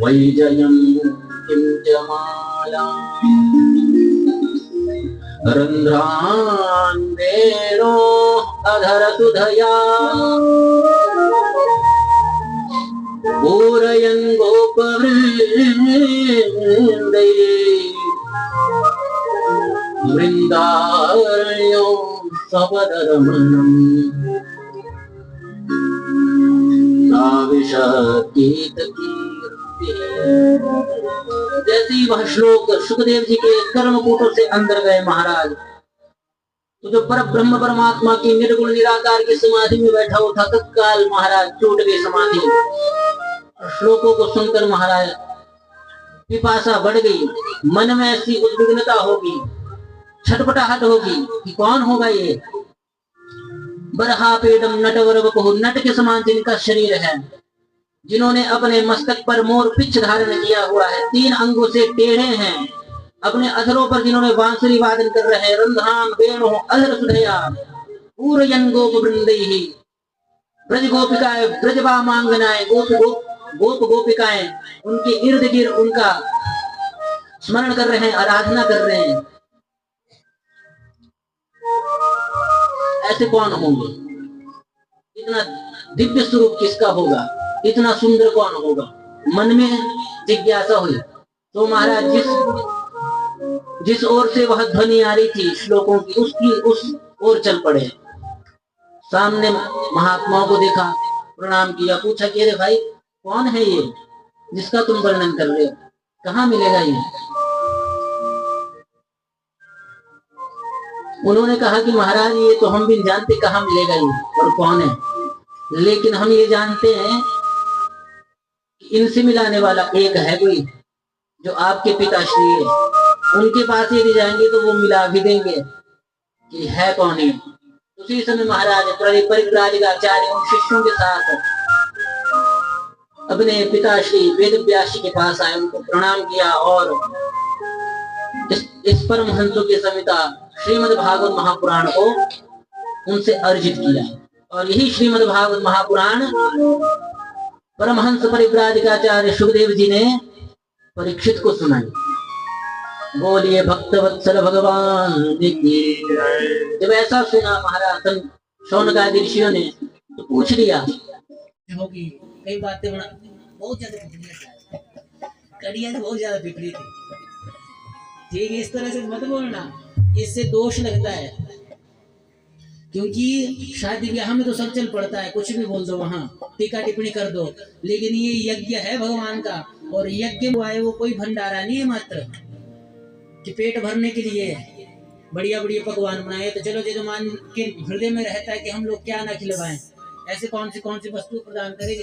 वैजयं किंजमाला रंध्रान वेणो अधर सुधया पूरयन् गोपवृन्दै वृन्दारण्यो सपदरमणम् जैसे ही वह श्लोक सुखदेव जी के कर्णकूटों से अंदर गए महाराज, तो जो पर ब्रह्म परमात्मा की निर्गुण निराकार की समाधि में बैठा हुआ था, तत्काल महाराज टूट गई समाधि। श्लोकों को सुनकर महाराज पिपासा बढ़ गई, मन में ऐसी उद्विग्नता होगी, छटपटाहट होगी कि कौन होगा ये। बरहा पेडम नटवर वपुः, नट के समान जिनका शरीर है, जिन्होंने अपने मस्तक पर मोर पिच्छ धारण किया हुआ है, 3 अंगों से टेढ़े हैं, अपने अधरों पर जिन्होंने बांसुरी वादन कर रहे हैं, रंध्रान वेणु अधर सुधया पूरयन् गोप वृंदैहि, ब्रज गोपिकाएं ब्रजवामांगनाएं गोप गोपिकाएं उनके इर्द गिर्द उनका स्मरण कर रहे हैं, आराधना कर रहे हैं। ऐसे कौन होंगे? इतना दिव्य स्वरूप किसका होगा? इतना सुंदर कौन होगा? मन में जिज्ञासा हुई तो महाराज जिस ओर से वह ध्वनि आ रही थी श्लोकों की, उसकी उस ओर चल पड़े। सामने महात्माओं को देखा, प्रणाम किया, पूछा कि अरे भाई कौन है ये जिसका तुम वर्णन कर रहे हो, कहाँ मिलेगा ये? उन्होंने कहा कि महाराज ये तो हम भी नहीं जानते कहाँ मिलेगा ये और कौन है, लेकिन हम ये जानते हैं कि इनसे मिलाने वाला एक है कोई जो आपके पिताश्री है, उनके पास यदि जाएंगे तो वो मिला भी देंगे कि है कौन है। उसी समय महाराज परिव्राजकाचार्य उन शिष्यों के साथ अपने पिताश्री वेद व्यास के पास आए, उनको प्रणाम किया और इस परमहंसों की संहिता श्रीमद् भागवत महापुराण को उनसे अर्जित किया। और यही श्रीमद् भागवत महापुराण परमहंस परिव्राजकाचार्य सुखदेव जी ने परीक्षित को सुनाई। बोलिए भक्तवत्सल भगवान की जय। जब ऐसा सुना महाराज शौनकादि ऋषियों ने तो पूछ लिया होगी, कई बातें बहुत ज्यादा कड़िया तो बहुत ज्यादा बिगड़ी थी, ठीक है, इस तरह से मत बोलना, इससे दोष लगता है, क्योंकि शादी ब्याह में तो सब चल पड़ता है, कुछ भी बोल दो, वहां टीका टिप्पणी कर दो, लेकिन ये यज्ञ है भगवान का, और यज्ञ आए वो कोई भंडारा नहीं है मात्र कि पेट भरने के लिए बढ़िया बढ़िया पकवान बनाए तो चलो जो मान के हृदय में रहता है कि हम लोग क्या ना खिलवाएं, ऐसे कौन सी वस्तु प्रदान करें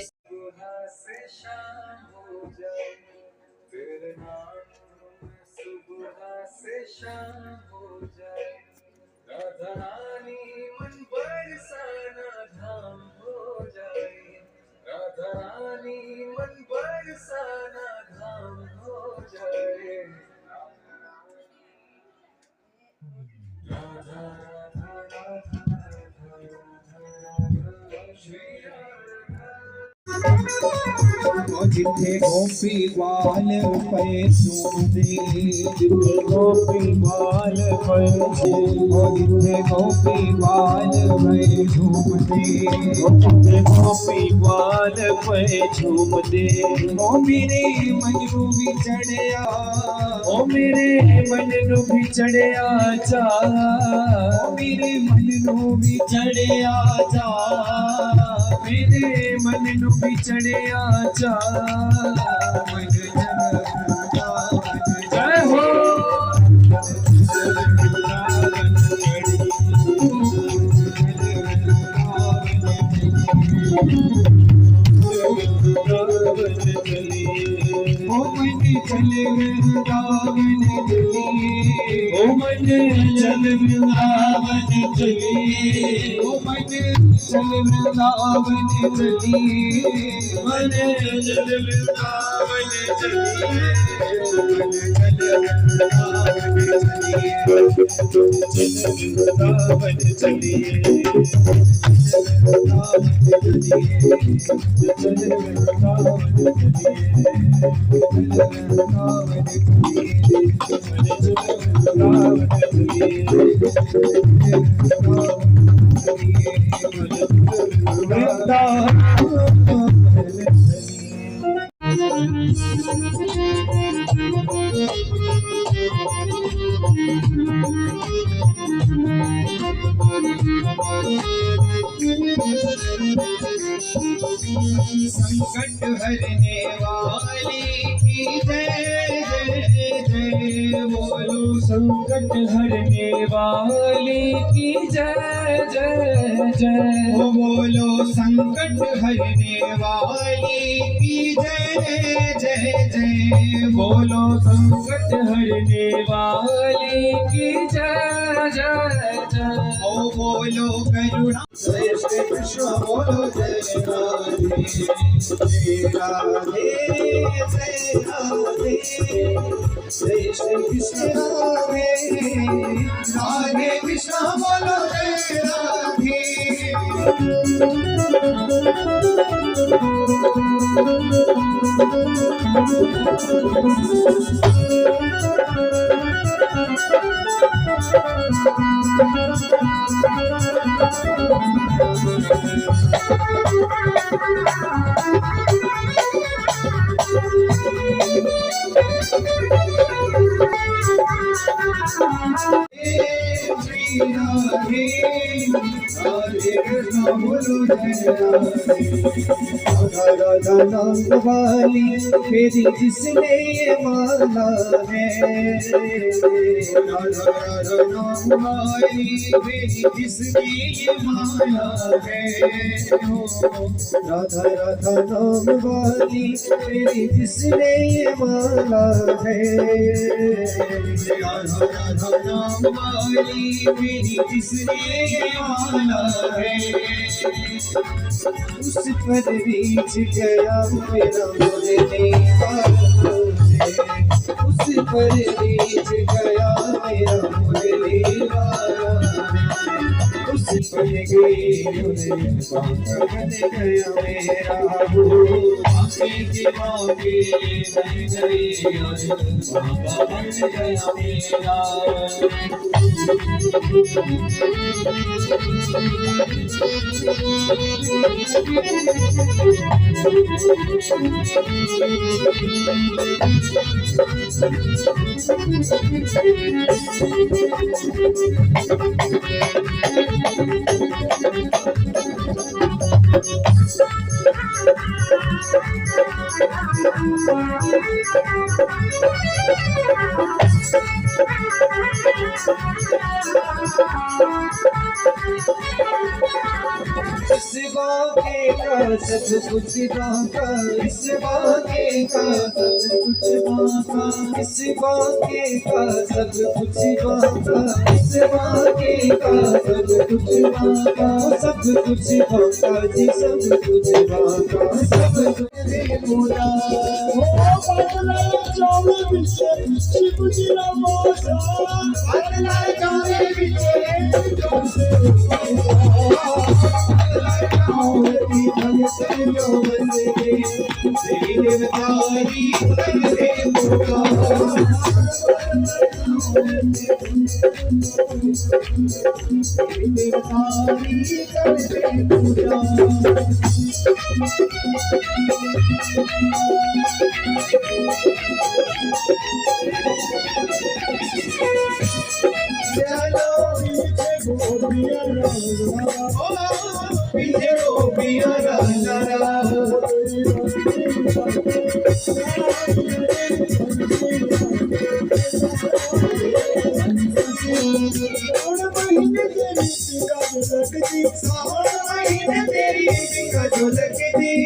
जिथे गोपी बाल पे झूमते, जिथे गोपी बाल पे जिथे गोपी बाल पे झूमते, जिथे गोपी बाल पे झूमते, ओ मेरे मन नू भी चढ़िया, ओ मेरे मन नू भी चढ़िया जा, ओ मेरे मन नू भी चढ़िया जा, मेरे मन नू भी चढ़िया जा, मन जय हो चले वृंदावन चलिए, ओ मन चल वृंदावन चलिए, ओ मन चल वृंदावन चलिए, मन चल वृंदावन चलिए, मन चल वृंदावन चलिए, संकट हरने वाली की जय जय जय, बोलो संकट हरने वाली की जय जय जय, ओ बोलो संकट हरने वाली की जय जय जय, बोलो संकट हरने वाली की जय जय जय, ओ बोलो करुणा श्रेष्ठ कृष्ण बोलो जय राधे जय राधे जय राधे, श्रेष्ठ कृष्ण राधे राधे कृष्ण बोलो जय राधे। Radhe Radhe बोलो जय राधे। राधा राधा नाम वाली मेरी जिसने ये माला है, राधा राधा नाम वाली मेरी जिसने ये माला है, राधा राधा नाम वाली मेरी जिसने ये माला है, राधा राधा नाम वाली मेरी जिसने ये माला है, उस पर बीच गया मेरा मुरली वाला है, उस पर बीच गया मेरा मुरली वाला है, उस पर गई मुरली बांका बन गया मेरा हो, आके के बाके बन गई और बाबा बन गया मेरा। इस बाके का सब कुछ बाका, इस बाके का सब कुछ बाका, इस बाके का सब कुछ बाका, इस बाके का सब कुछ बाका, सब कुछ बाका जी, सब कुछ बाका, सब कुछ बोला ओ बदला चौबे पीछे शिव जी ना मोसा, बदला चौबे पीछे पीछे गोपिया राजा तेरी झलक दी, तेरी झलक दी,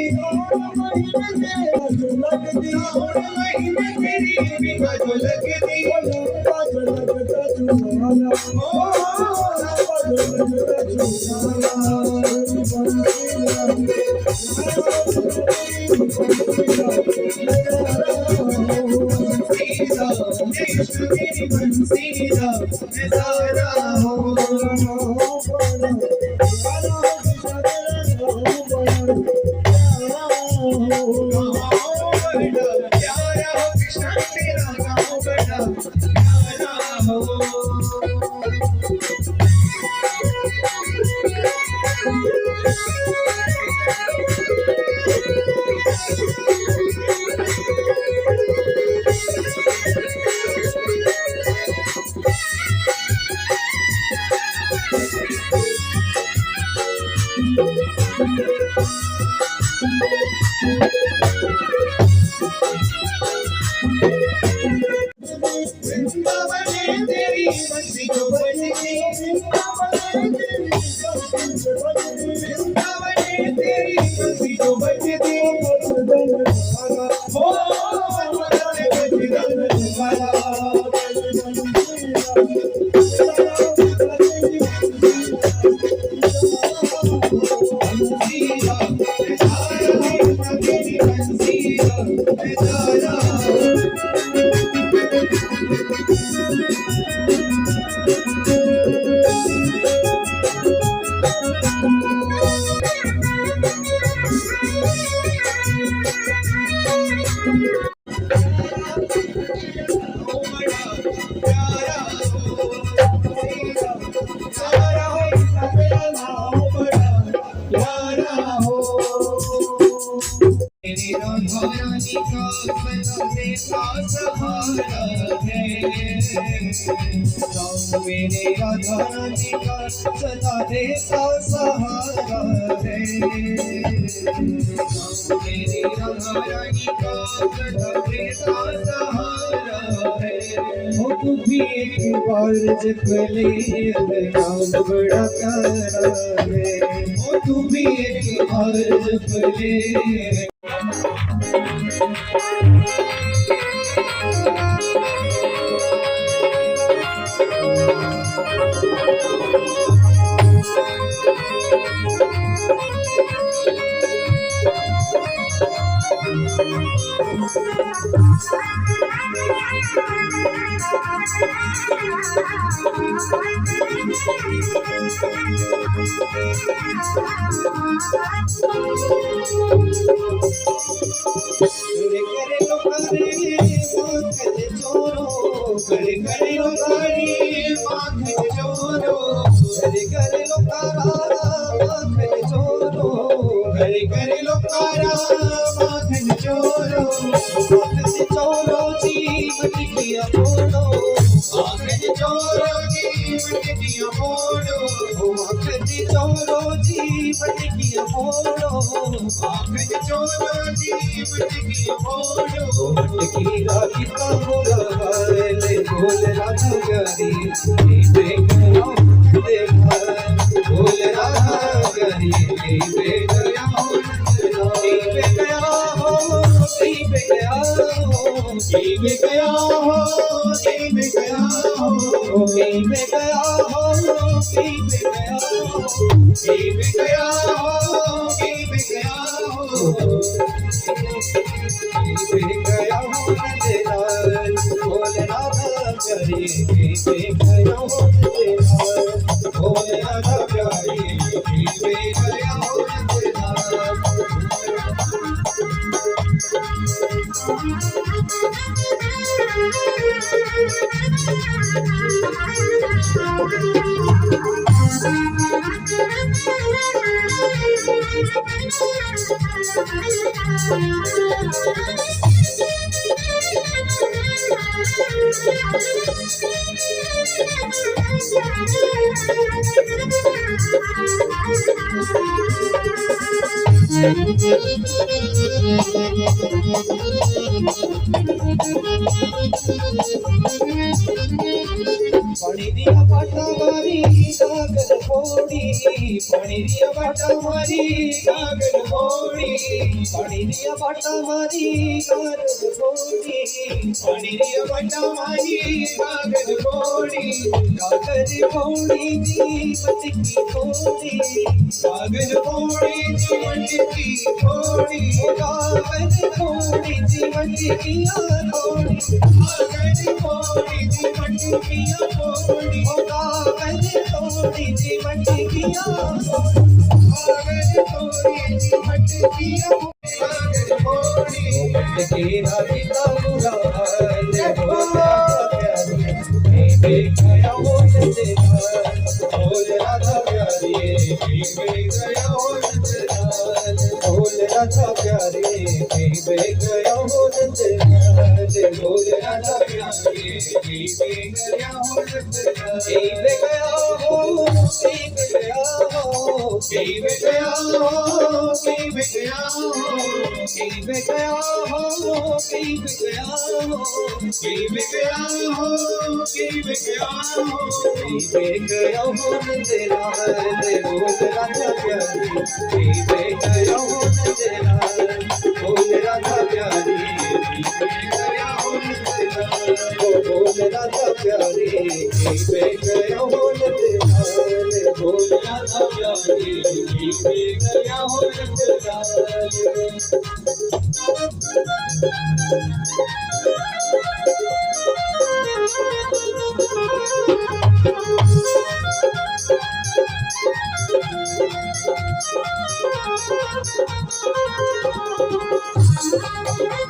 तेरी बंसी जो बजती, तेरी बंसी जो बजती, हो राधा रानी का सदा देता सहारा है। राम मेरे राधा रानी का सदा देता सहारा है। राम मेरी राधा रानी का सदा देता सहारा है। हो तू भी एक बार जप ले नाम बड़ा प्यारा है। हो तू भी एक बार जप ले।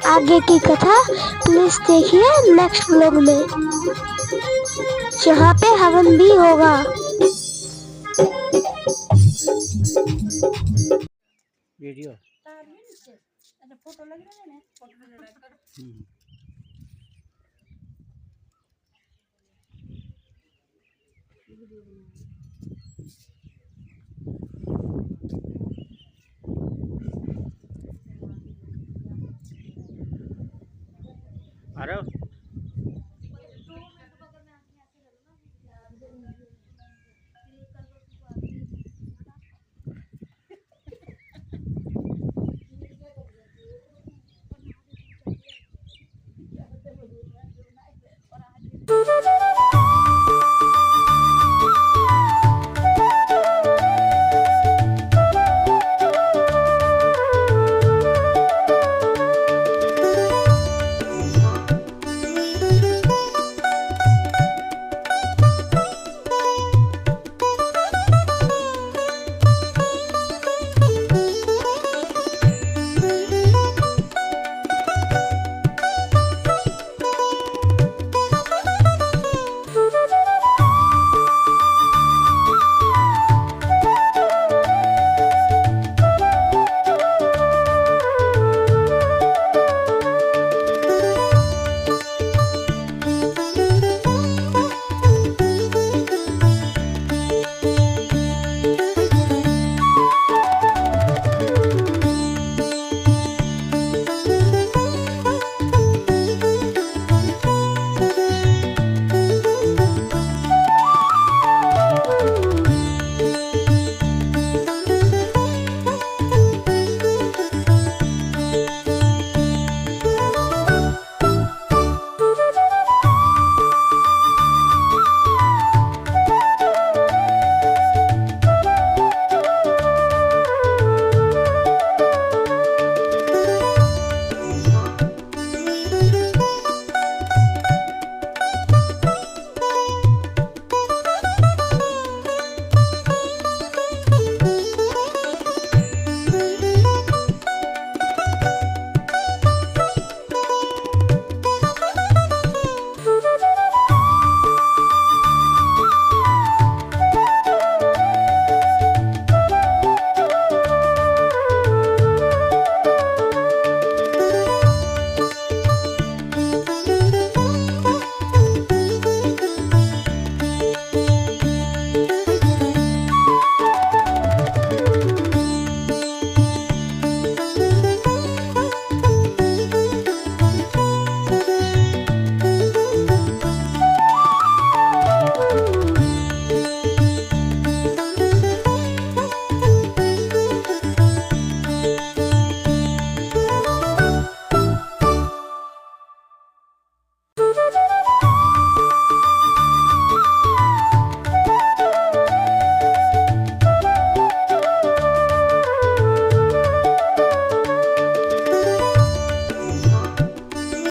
आगे की कथा प्लीज देखिए नेक्स्ट व्लॉग में, जहाँ पे हवन भी होगा। वीडियो अरे